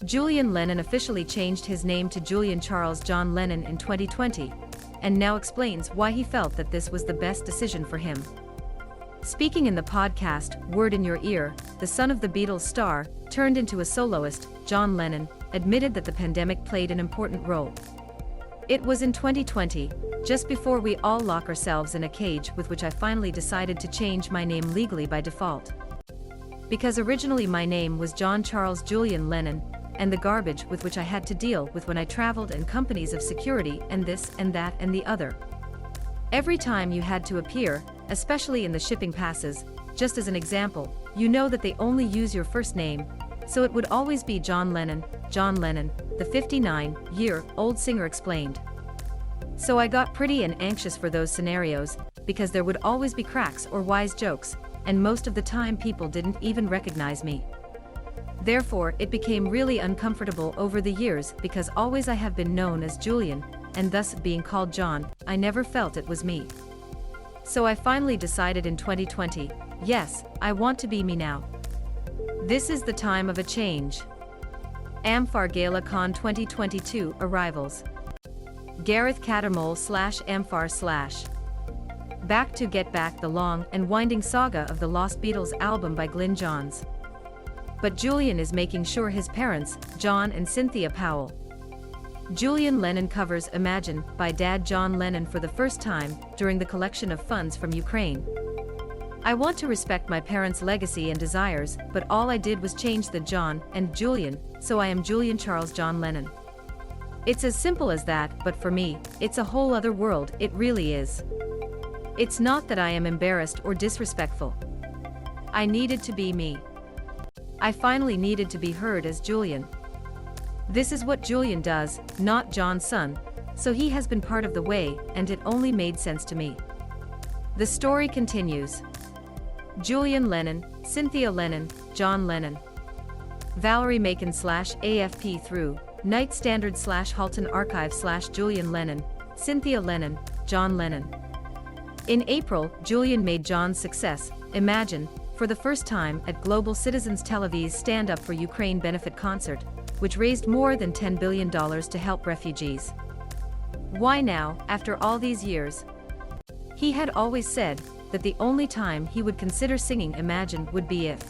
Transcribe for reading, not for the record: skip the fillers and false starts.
Julian Lennon officially changed his name to Julian Charles John Lennon in 2020, and now explains why he felt that this was the best decision for him. Speaking in the podcast, Word in Your Ear, the son of the Beatles star, turned into a soloist, John Lennon, admitted that the pandemic played an important role. It was in 2020, just before we all lock ourselves in a cage, with which I finally decided to change my name legally by default. Because originally my name was John Charles Julian Lennon, and the garbage with which I had to deal with when I traveled, and companies of security and this and that and the other. Every time you had to appear, especially in the shipping passes, just as an example, you know that they only use your first name, so it would always be John Lennon, the 59-year-old singer explained. So I got pretty anxious for those scenarios, because there would always be cracks or wise jokes, and most of the time people didn't even recognize me. Therefore, it became really uncomfortable over the years, because always I have been known as Julian, and thus being called John, I never felt it was me. So I finally decided in 2020, yes, I want to be me now. This is the time of a change. Amfar Gala Cannes 2022 arrivals. Gareth Cattermole / Amfar / Back to get back the long and winding saga of the Lost Beatles album by Glyn Johns. But Julian is making sure his parents, John and Cynthia Powell. Julian Lennon covers Imagine by Dad John Lennon for the first time during the collection of funds from Ukraine. I want to respect my parents' legacy and desires, but all I did was change the John and Julian, so I am Julian Charles John Lennon. It's as simple as that, but for me, it's a whole other world, it really is. It's not that I am embarrassed or disrespectful. I needed to be me. I finally needed to be heard as Julian. This is what Julian does, not John's son, so he has been part of the way, and it only made sense to me. The story continues. Julian Lennon, Cynthia Lennon, John Lennon. Valerie Macon / AFP through Night Standard / Halton Archive / Julian Lennon, Cynthia Lennon, John Lennon. In April, Julian made John's success, Imagine, for the first time at Global Citizens Television's Stand Up for Ukraine benefit concert, which raised more than $10 billion to help refugees. Why now, after all these years? He had always said that the only time he would consider singing Imagine would be if